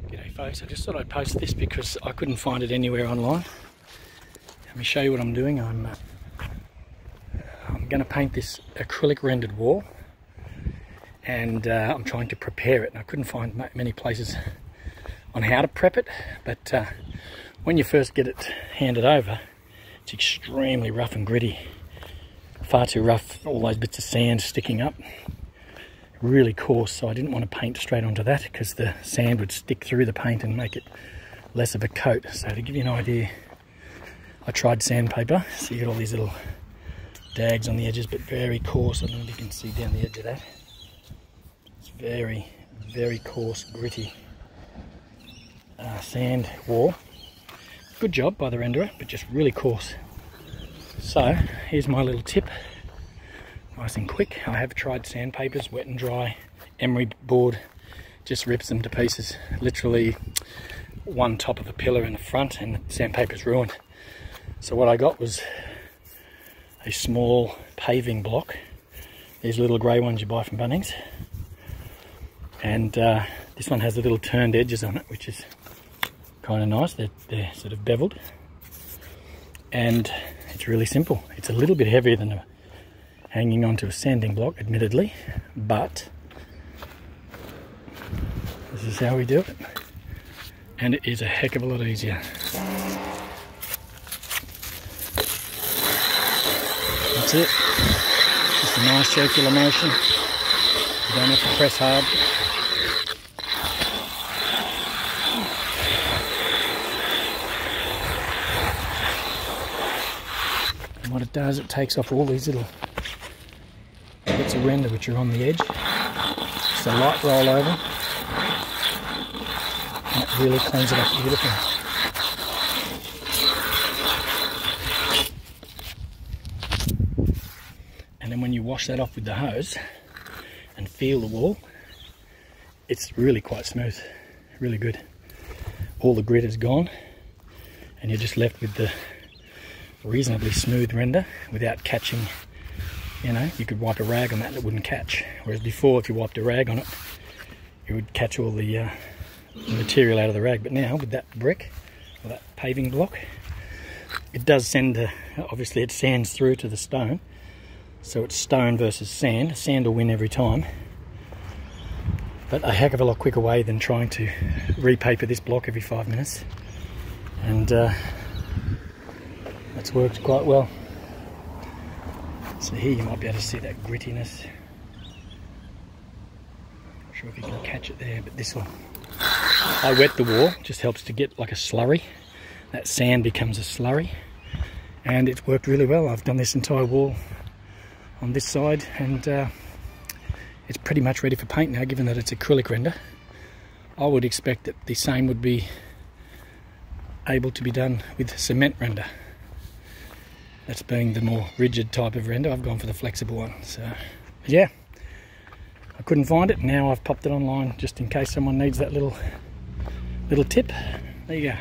G'day folks, I just thought I'd post this because I couldn't find it anywhere online. Let me show you what I'm doing. I'm going to paint this acrylic rendered wall, and I'm trying to prepare it. And I couldn't find many places on how to prep it, but when you first get it handed over, it's extremely rough and gritty. Far too rough, all those bits of sand sticking up. Really coarse, so I didn't want to paint straight onto that because the sand would stick through the paint and make it less of a coat. So to give you an idea, I tried sandpaper, so you get all these little dags on the edges, but very coarse. I don't know if you can see down the edge of that. It's very, very coarse, gritty sand wall. Good job by the renderer, but just really coarse. So here's my little tip. Nice and quick. I have tried sandpapers, wet and dry. Emery board just rips them to pieces. Literally one top of a pillar in the front and the sandpaper's ruined. So what I got was a small paving block. These little grey ones you buy from Bunnings. And this one has the little turned edges on it, which is kind of nice. They're sort of beveled. And it's really simple. It's a little bit heavier than hanging onto a sanding block, admittedly, but this is how we do it, and it is a heck of a lot easier. That's it. Just a nice circular motion. You don't have to press hard. And what it does, it takes off all these little bits of render which are on the edge. Just a light roll over, and it really cleans it up beautifully. And then when you wash that off with the hose and feel the wall, it's really quite smooth, really good. All the grit is gone, and you're just left with the reasonably smooth render without catching. You know, you could wipe a rag on that and it wouldn't catch. Whereas before, if you wiped a rag on it, it would catch all the material out of the rag. But now, with that brick, or that paving block, it does send, obviously it sands through to the stone. So it's stone versus sand. Sand will win every time. But a heck of a lot quicker way than trying to repaper this block every 5 minutes. And that's worked quite well. So here you might be able to see that grittiness. Not sure if you can catch it there, but this one. I wet the wall, just helps to get like a slurry. That sand becomes a slurry, and it's worked really well. I've done this entire wall on this side, and it's pretty much ready for paint now, given that it's acrylic render. I would expect that the same would be able to be done with cement render. That's being the more rigid type of render. I've gone for the flexible one. So yeah, I couldn't find it. Now I've popped it online just in case someone needs that little tip. There you go.